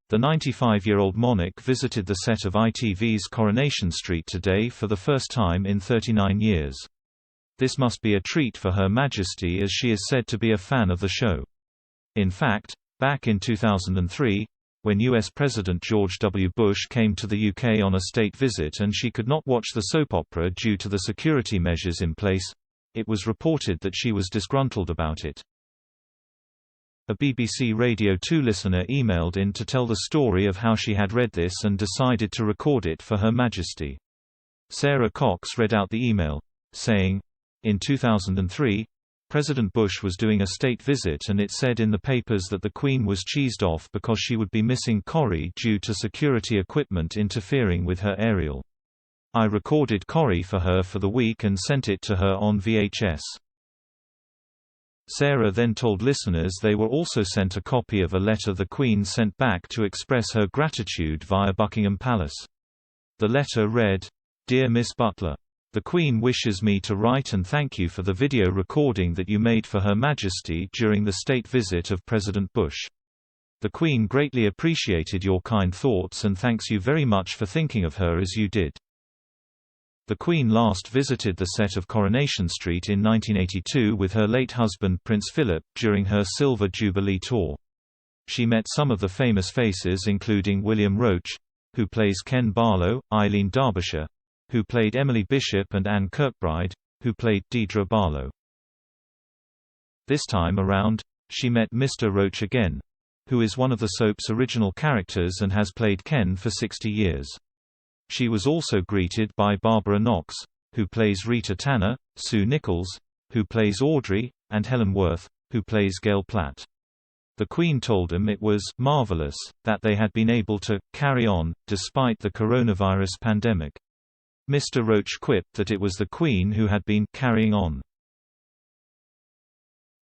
The 95-year-old monarch visited the set of ITV's Coronation Street today for the first time in 39 years. This must be a treat for Her Majesty, as she is said to be a fan of the show. In fact, back in 2003, when US President George W. Bush came to the UK on a state visit and she could not watch the soap opera due to the security measures in place, it was reported that she was disgruntled about it. A BBC Radio 2 listener emailed in to tell the story of how she had read this and decided to record it for Her Majesty. Sarah Cox read out the email, saying, "In 2003, President Bush was doing a state visit and it said in the papers that the Queen was cheesed off because she would be missing Corrie due to security equipment interfering with her aerial. I recorded Corrie for her for the week and sent it to her on VHS." Sarah then told listeners they were also sent a copy of a letter the Queen sent back to express her gratitude via Buckingham Palace. The letter read, "Dear Miss Butler, the Queen wishes me to write and thank you for the video recording that you made for Her Majesty during the state visit of President Bush. The Queen greatly appreciated your kind thoughts and thanks you very much for thinking of her as you did." The Queen last visited the set of Coronation Street in 1982 with her late husband Prince Philip, during her Silver Jubilee tour. She met some of the famous faces including William Roache, who plays Ken Barlow, Eileen Derbyshire, who played Emily Bishop, and Anne Kirkbride, who played Deidre Barlow. This time around, she met Mr. Roache again, who is one of the soap's original characters and has played Ken for 60 years. She was also greeted by Barbara Knox, who plays Rita Tanner, Sue Nichols, who plays Audrey, and Helen Worth, who plays Gail Platt. The Queen told them it was marvelous that they had been able to carry on, despite the coronavirus pandemic. Mr. Roache quipped that it was the Queen who had been carrying on.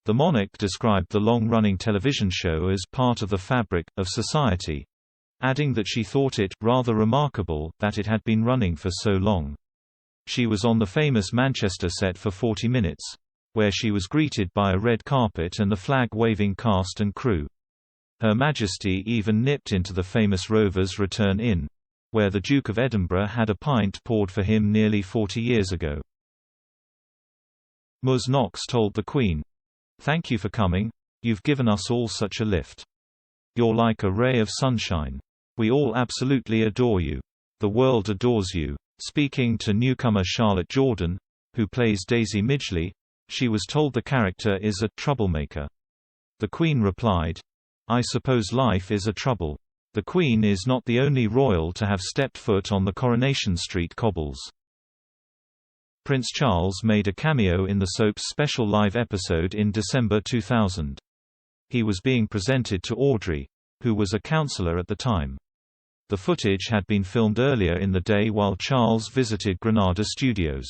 The monarch described the long-running television show as part of the fabric of society, adding that she thought it rather remarkable that it had been running for so long. She was on the famous Manchester set for 40 minutes, where she was greeted by a red carpet and the flag-waving cast and crew. Her Majesty even nipped into the famous Rovers Return Inn, where the Duke of Edinburgh had a pint poured for him nearly 40 years ago. Ms. Knox told the Queen, "Thank you for coming, you've given us all such a lift. You're like a ray of sunshine. We all absolutely adore you. The world adores you." Speaking to newcomer Charlotte Jordan, who plays Daisy Midgley, she was told the character is a troublemaker. The Queen replied, "I suppose life is a trouble. The Queen is not the only royal to have stepped foot on the Coronation Street cobbles." Prince Charles made a cameo in the soap's special live episode in December 2000. He was being presented to Audrey, who was a counselor at the time. The footage had been filmed earlier in the day while Charles visited Granada Studios.